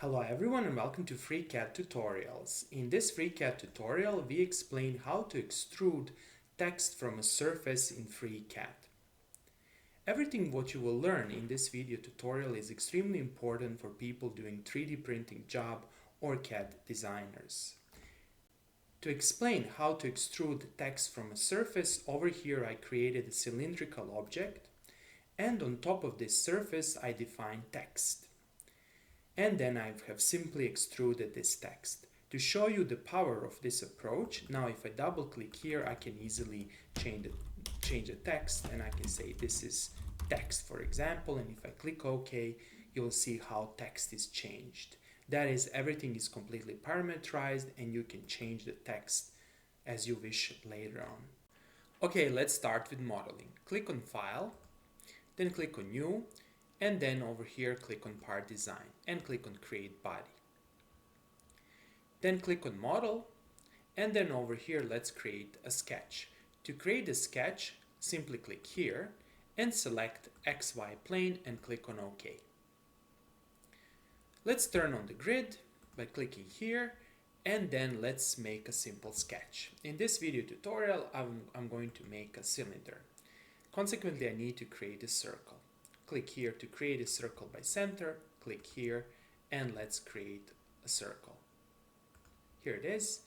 Hello everyone and welcome to FreeCAD tutorials. In this FreeCAD tutorial, we explain how to extrude text from a surface in FreeCAD. Everything what you will learn in this video tutorial is extremely important for people doing 3D printing job or CAD designers. To explain how to extrude text from a surface, over here I created a cylindrical object, and on top of this surface I define text. And then I have simply extruded this text. To show you the power of this approach, now if I double click here, I can easily change the text, and I can say this is text, for example, and if I click OK, you'll see how text is changed. That is, everything is completely parameterized and you can change the text as you wish later on. Okay, let's start with modeling. Click on File, then click on New, and then over here click on Part Design and click on Create Body. Then click on Model, and then over here let's create a sketch. To create a sketch, simply click here and select XY plane and click on OK. Let's turn on the grid by clicking here, and then let's make a simple sketch. In this video tutorial, I'm going to make a cylinder. Consequently, I need to create a circle. Click here to create a circle by center, click here, and let's create a circle. Here it is.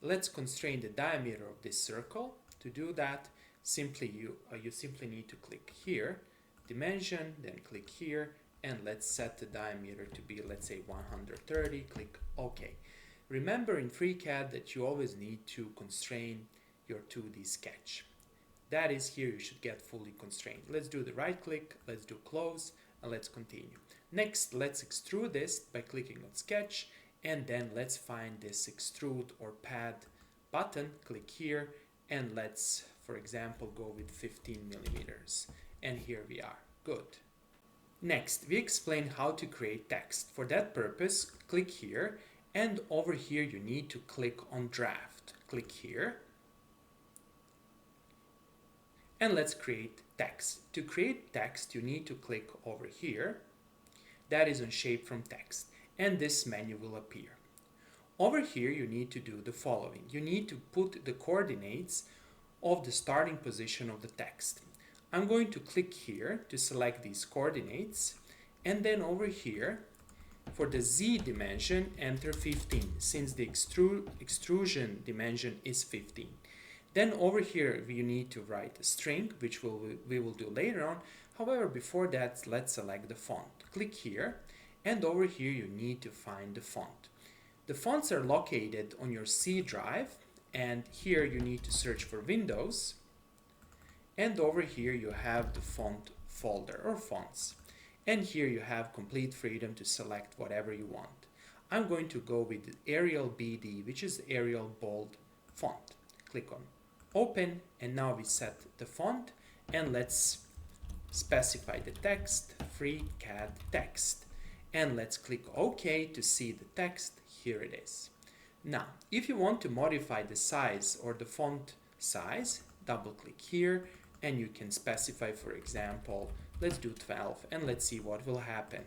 Let's constrain the diameter of this circle. To do that, you simply need to click here, dimension, then click here, and let's set the diameter to be, let's say, 130, click OK. Remember in FreeCAD that you always need to constrain your 2D sketch. That is, here you should get fully constrained. Let's do the right click, let's do close, and let's continue. Next, let's extrude this by clicking on sketch, and then let's find this extrude or pad button, click here, and let's, for example, go with 15 millimeters. And here we are. Good. Next, we explain how to create text. For that purpose, click here, and over here you need to click on draft. Click here. And let's create text. To create text, you need to click over here. That is on Shape from Text. And this menu will appear. Over here, you need to do the following. You need to put the coordinates of the starting position of the text. I'm going to click here to select these coordinates. And then over here, for the Z dimension, enter 15, since the extrusion dimension is 15. Then over here, you need to write a string, which we will do later on. However, before that, let's select the font. Click here, and over here, you need to find the font. The fonts are located on your C drive, and here you need to search for Windows. And over here, you have the font folder or fonts. And here you have complete freedom to select whatever you want. I'm going to go with Arial BD, which is Arial Bold font. Click on Open, and now we set the font, and let's specify the text, FreeCAD text, and let's click OK to see the text. Here it is. Now, if you want to modify the size or the font size, double click here, and you can specify, for example, let's do 12, and let's see what will happen.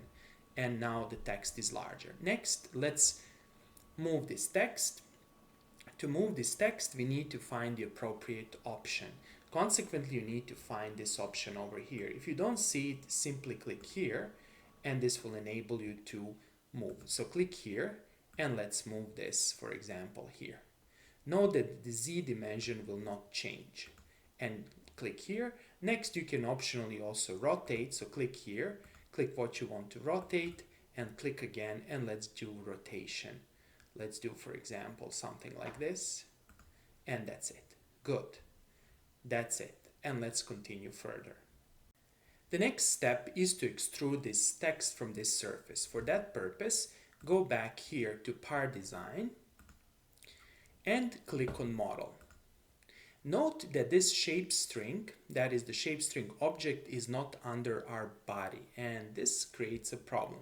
And now the text is larger. Next, let's move this text. To move this text, we need to find the appropriate option. Consequently, you need to find this option over here. If you don't see it, simply click here, and this will enable you to move. So click here, and let's move this, for example, here. Note that the Z dimension will not change. And click here. Next, you can optionally also rotate. So click here, click what you want to rotate, and click again, and let's do rotation. Let's do, for example, something like this, and that's it. Good. That's it. And let's continue further. The next step is to extrude this text from this surface. For that purpose, go back here to Part Design and click on Model. Note that this shape string, that is the shape string object, is not under our body, and this creates a problem.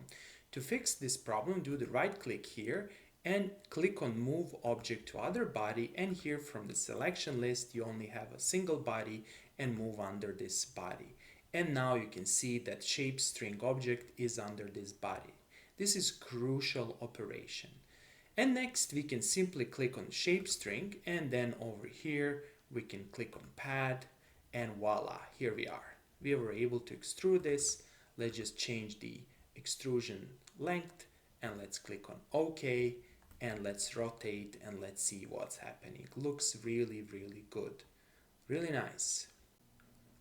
To fix this problem, do the right click here and click on Move Object to Other Body, and here from the selection list you only have a single body, and move under this body. And now you can see that shape string object is under this body. This is crucial operation. And next we can simply click on shape string, and then over here we can click on pad, and voila, here we are. We were able to extrude this. Let's just change the extrusion length, and let's click on OK, and let's rotate, and let's see what's happening. Looks really, really good. Really nice.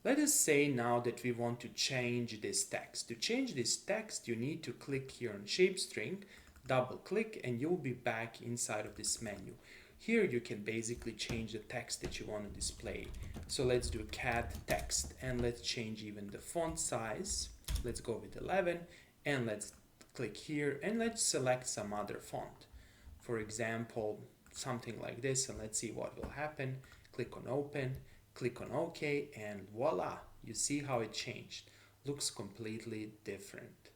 Let us say now that we want to change this text. To change this text, you need to click here on shape string, double click, and you'll be back inside of this menu. Here you can basically change the text that you want to display. So let's do CAD text, and let's change even the font size. Let's go with 11, and let's click here, and let's select some other font. For example, something like this, and let's see what will happen. Click on open, click on OK, and voila, you see how it changed. Looks completely different.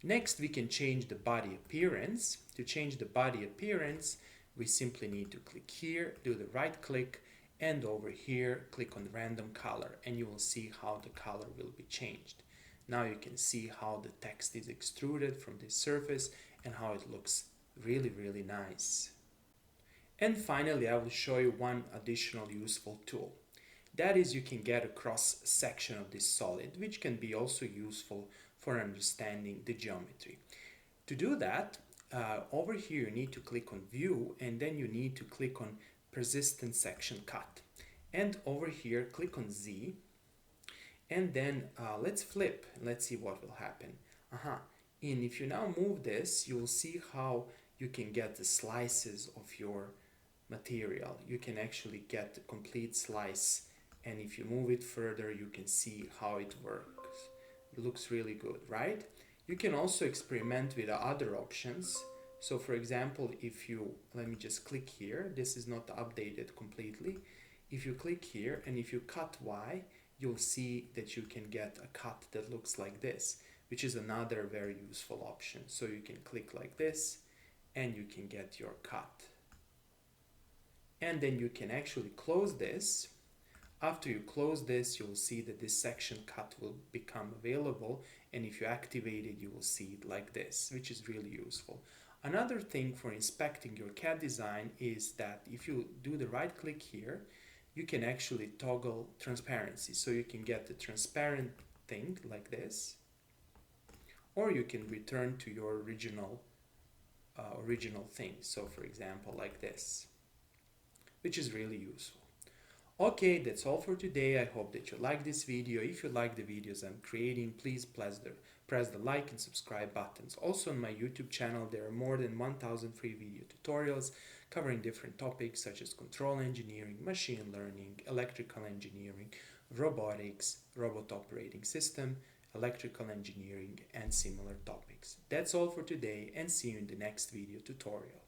Next, we can change the body appearance. To change the body appearance, we simply need to click here, do the right click, and over here, click on random color, and you will see how the color will be changed. Now you can see how the text is extruded from this surface and how it looks really, really nice. And finally, I will show you one additional useful tool. That is, you can get a cross section of this solid, which can be also useful for understanding the geometry. To do that, over here you need to click on view, and then you need to click on persistent section cut. And over here, click on Z, and then let's flip, and let's see what will happen. And if you now move this, you will see how you can get the slices of your material. You can actually get the complete slice, and if you move it further, you can see how it works. It looks really good, right? You can also experiment with other options. So for example, if you, let me just click here, this is not updated completely. If you click here and if you cut Y, you'll see that you can get a cut that looks like this, which is another very useful option. So you can click like this and you can get your cut. And then you can actually close this. After you close this, you'll see that this section cut will become available, and if you activate it, you will see it like this, which is really useful. Another thing for inspecting your CAD design is that if you do the right click here, you can actually toggle transparency, so you can get the transparent thing like this, or you can return to your original thing, so for example like this, which is really useful. Okay, that's all for today. I hope that you like this video. If you like the videos I'm creating, please press the like and subscribe buttons. Also on my YouTube channel, there are more than 1,000 free video tutorials covering different topics such as control engineering, machine learning, electrical engineering, robotics, robot operating system, electrical engineering, and similar topics. That's all for today, and see you in the next video tutorial.